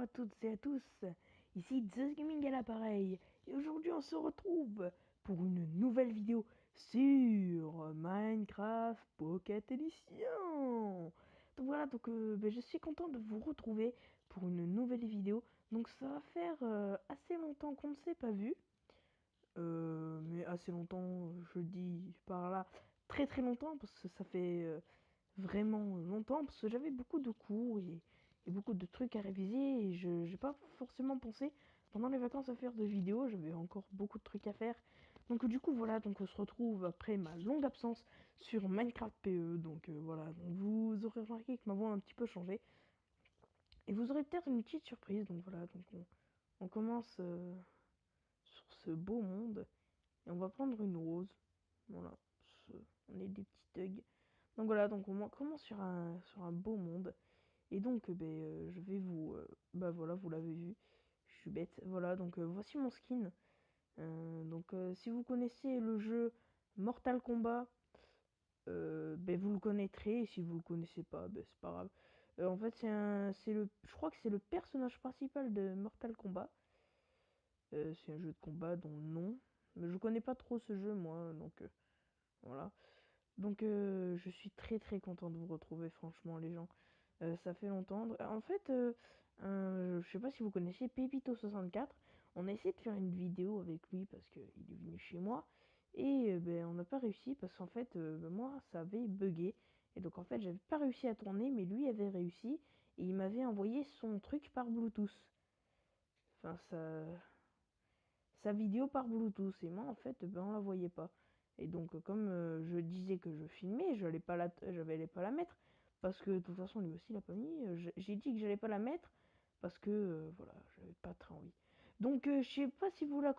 à toutes et à tous, ici Zeus Gaming à l'appareil, et aujourd'hui on se retrouve pour une nouvelle vidéo sur Minecraft Pocket Edition. Donc voilà, je suis content de vous retrouver pour une nouvelle vidéo. Donc ça va faire assez longtemps qu'on ne s'est pas vu, mais assez longtemps, je dis par là très très longtemps, parce que ça fait vraiment longtemps, parce que j'avais beaucoup de cours et beaucoup de trucs à réviser, et je n'ai pas forcément pensé pendant les vacances à faire de vidéos, j'avais encore beaucoup de trucs à faire. Donc du coup voilà, donc on se retrouve après ma longue absence sur Minecraft PE. Donc voilà, donc vous aurez remarqué que ma voix a un petit peu changé, et vous aurez peut-être une petite surprise. Donc voilà, donc on commence sur ce beau monde, et on va prendre une rose. Voilà, on est des petits thugs. Donc voilà, donc on commence sur un beau monde. Et donc, je vais vous... bah voilà, vous l'avez vu. Je suis bête. Voilà, donc voici mon skin. Si vous connaissez le jeu Mortal Kombat, vous le connaîtrez. Et si vous le connaissez pas, c'est pas grave. En fait, je crois que c'est le personnage principal de Mortal Kombat. C'est un jeu de combat dont le nom... Mais je connais pas trop ce jeu, moi. Donc, voilà. Donc, je suis très très content de vous retrouver, franchement, les gens. Ça fait longtemps. En fait, je sais pas si vous connaissez Pépito64. On a essayé de faire une vidéo avec lui parce qu'il est venu chez moi. Et on n'a pas réussi parce qu'en fait, moi, ça avait bugué. Et donc, en fait, j'avais pas réussi à tourner, mais lui avait réussi. Et il m'avait envoyé son truc par Bluetooth. Enfin, sa vidéo par Bluetooth. Et moi, en fait, on la voyait pas. Et donc, comme je disais que je filmais, je n'allais pas la mettre. Parce que de toute façon, lui aussi, il l'a pas mis. J'ai dit que j'allais pas la mettre. Parce que, voilà, j'avais pas très envie. Donc, je sais pas si vous la...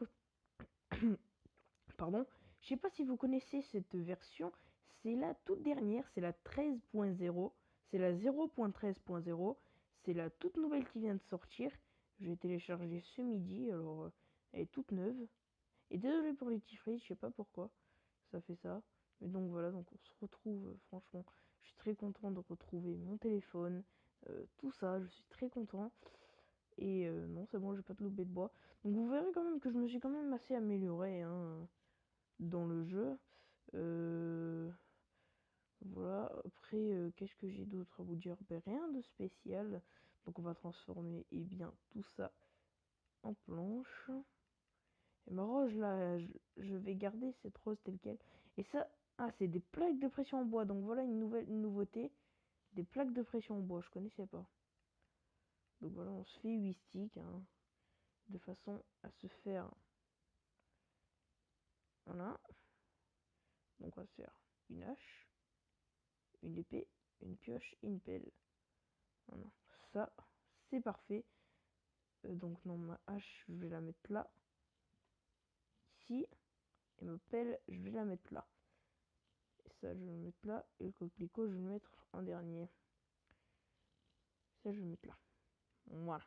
Pardon. Je sais pas si vous connaissez cette version. C'est la toute dernière. C'est la 13.0. C'est la 0.13.0. C'est la toute nouvelle qui vient de sortir. Je l'ai téléchargée ce midi. Alors, elle est toute neuve. Et désolé pour les petits frites, je sais pas pourquoi ça fait ça. Mais donc voilà, donc on se retrouve, franchement, je suis très content de retrouver mon téléphone, tout ça, je suis très content. Et non, c'est bon, j'ai pas de loupé de bois. Donc vous verrez quand même que je me suis quand même assez amélioré hein, dans le jeu. Euh, voilà, après, qu'est-ce que j'ai d'autre à vous dire? Rien de spécial. Donc on va transformer, eh bien, tout ça en planche. Et ma rose là, je vais garder cette rose telle quelle. Et ça, ah, c'est des plaques de pression en bois. Donc voilà une nouveauté. Des plaques de pression en bois, je connaissais pas. Donc voilà, on se fait 8 sticks. Hein, de façon à se faire. Voilà. Donc on va se faire une hache, une épée, une pioche et une pelle. Voilà. Ça, c'est parfait. Donc non, ma hache, je vais la mettre là. Ici. Et ma pelle, je vais la mettre là. Et ça, je vais le mettre là. Et le coquelicot, je vais le mettre en dernier. Ça, je vais le mettre là. Voilà.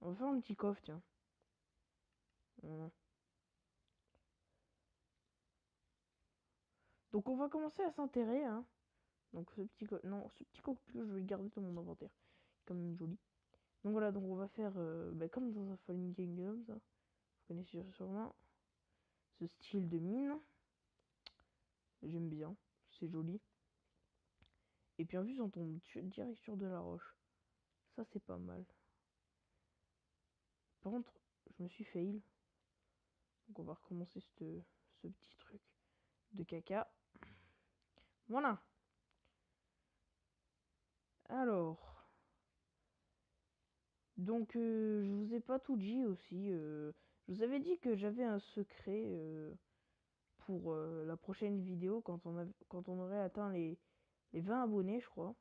On va faire un petit coffre, tiens. Voilà. Donc on va commencer à s'enterrer, hein. Donc ce petit coquelicot, je vais le garder dans mon inventaire. Quand même joli. Donc voilà, donc on va faire comme dans un Fallen Kingdom, ça. Vous connaissez sûrement ce style de mine. J'aime bien, c'est joli. Et puis en plus on tombe direct sur de la roche. Ça c'est pas mal. Par contre, je me suis fail. Donc on va recommencer ce petit truc de caca. Voilà. Alors, donc je vous ai pas tout dit aussi. Je vous avais dit que j'avais un secret pour la prochaine vidéo quand on aurait atteint les 20 abonnés, je crois.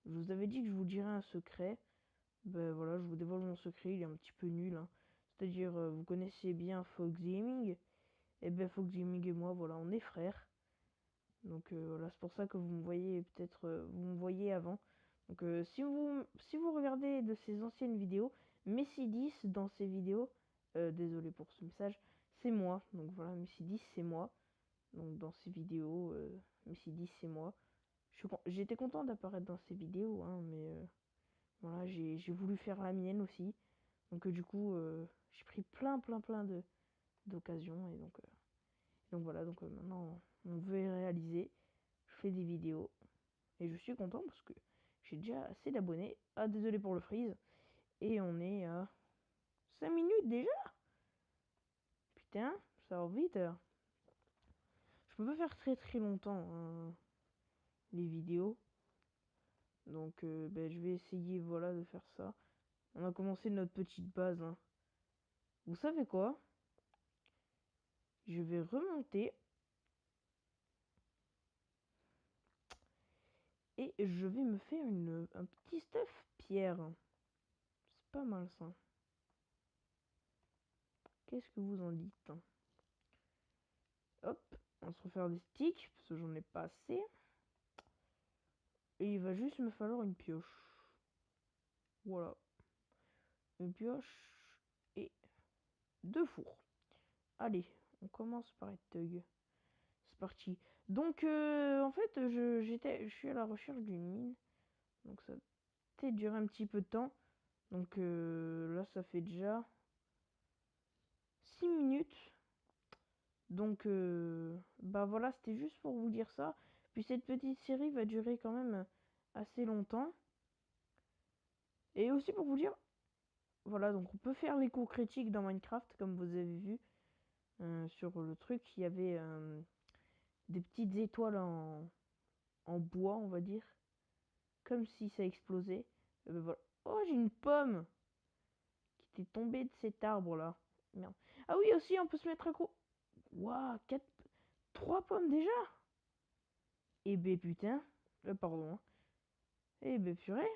Je vous avais dit que je vous dirais un secret. Ben voilà, je vous dévoile mon secret, il est un petit peu nul. Hein. C'est-à-dire, vous connaissez bien Fox Gaming. Et ben Fox Gaming et moi, voilà, on est frères. Donc voilà, c'est pour ça que vous me voyez peut-être, vous me voyez avant. Donc si vous regardez de ces anciennes vidéos, Messi10 dans ces vidéos, désolé pour ce message, c'est moi. Donc voilà, Messi10 c'est moi. Donc dans ces vidéos, Messi10 c'est moi. J'étais content d'apparaître dans ces vidéos, hein, mais Voilà, j'ai voulu faire la mienne aussi. Donc du coup, j'ai pris plein d'occasions. Et donc voilà, donc maintenant mon vœu est réalisé. Je fais des vidéos. Et je suis content parce que j'ai déjà assez d'abonnés. Ah, désolé pour le freeze. Et on est à 5 minutes déjà. Putain, ça va vite. Je peux pas faire très longtemps hein, les vidéos. Donc je vais essayer voilà de faire ça. On a commencé notre petite base. Hein. Vous savez quoi? Je vais remonter. Et je vais me faire un petit stuff pierre. C'est pas mal ça. Qu'est-ce que vous en dites? Hop, on va se refaire des sticks, parce que j'en ai pas assez. Et il va juste me falloir une pioche. Voilà. Une pioche et 2 fours. Allez, on commence par être thug. C'est parti. Donc, en fait, je suis à la recherche d'une mine. Donc, ça a peut-être duré un petit peu de temps. Donc, là, ça fait déjà 6 minutes. Donc, bah voilà, c'était juste pour vous dire ça. Puis cette petite série va durer quand même assez longtemps. Et aussi pour vous dire, voilà, donc on peut faire l'écho critique dans Minecraft, comme vous avez vu. Sur le truc, il y avait des petites étoiles en bois, on va dire. Comme si ça explosait. Ben voilà. Oh, j'ai une pomme qui était tombée de cet arbre-là. Merde. Ah oui, aussi, on peut se mettre à coup. Waouh, 3 pommes déjà? Eh ben putain. Pardon. Hein. Eh ben purée.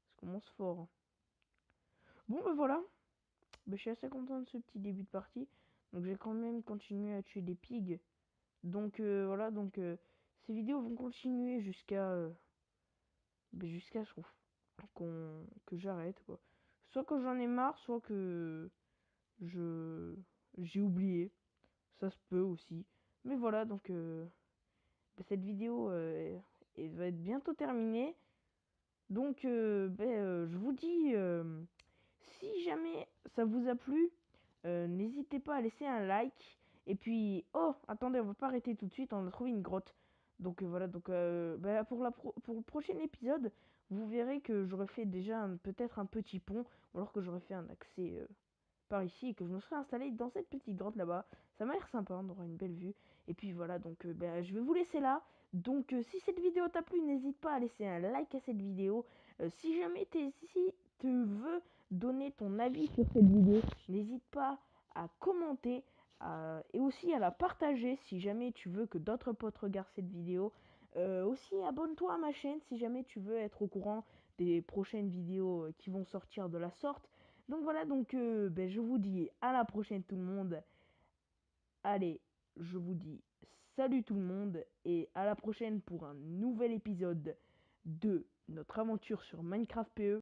Ça commence fort. Hein. Bon, ben voilà. Ben, je suis assez content de ce petit début de partie. Donc, j'ai quand même continué à tuer des pigs. Donc, voilà. Donc, ces vidéos vont continuer jusqu'à ce que j'arrête, quoi. Soit que j'en ai marre, soit que je j'ai oublié. Ça se peut aussi. Mais voilà, donc cette vidéo elle va être bientôt terminée. Donc, je vous dis, si jamais ça vous a plu, n'hésitez pas à laisser un like. Et puis, oh, attendez, on va pas arrêter tout de suite, on a trouvé une grotte. Donc voilà, donc pour le prochain épisode, vous verrez que j'aurais fait déjà peut-être un petit pont, ou alors que j'aurais fait un accès par ici et que je me serais installé dans cette petite grotte là-bas. Ça m'a l'air sympa, on aura une belle vue. Et puis voilà, donc je vais vous laisser là. Donc si cette vidéo t'a plu, n'hésite pas à laisser un like à cette vidéo. Si jamais si tu veux donner ton avis sur cette vidéo, n'hésite pas à commenter et aussi à la partager si jamais tu veux que d'autres potes regardent cette vidéo. Aussi abonne-toi à ma chaîne si jamais tu veux être au courant des prochaines vidéos qui vont sortir de la sorte. Donc voilà, donc je vous dis à la prochaine tout le monde. Allez, je vous dis salut tout le monde et à la prochaine pour un nouvel épisode de notre aventure sur Minecraft PE.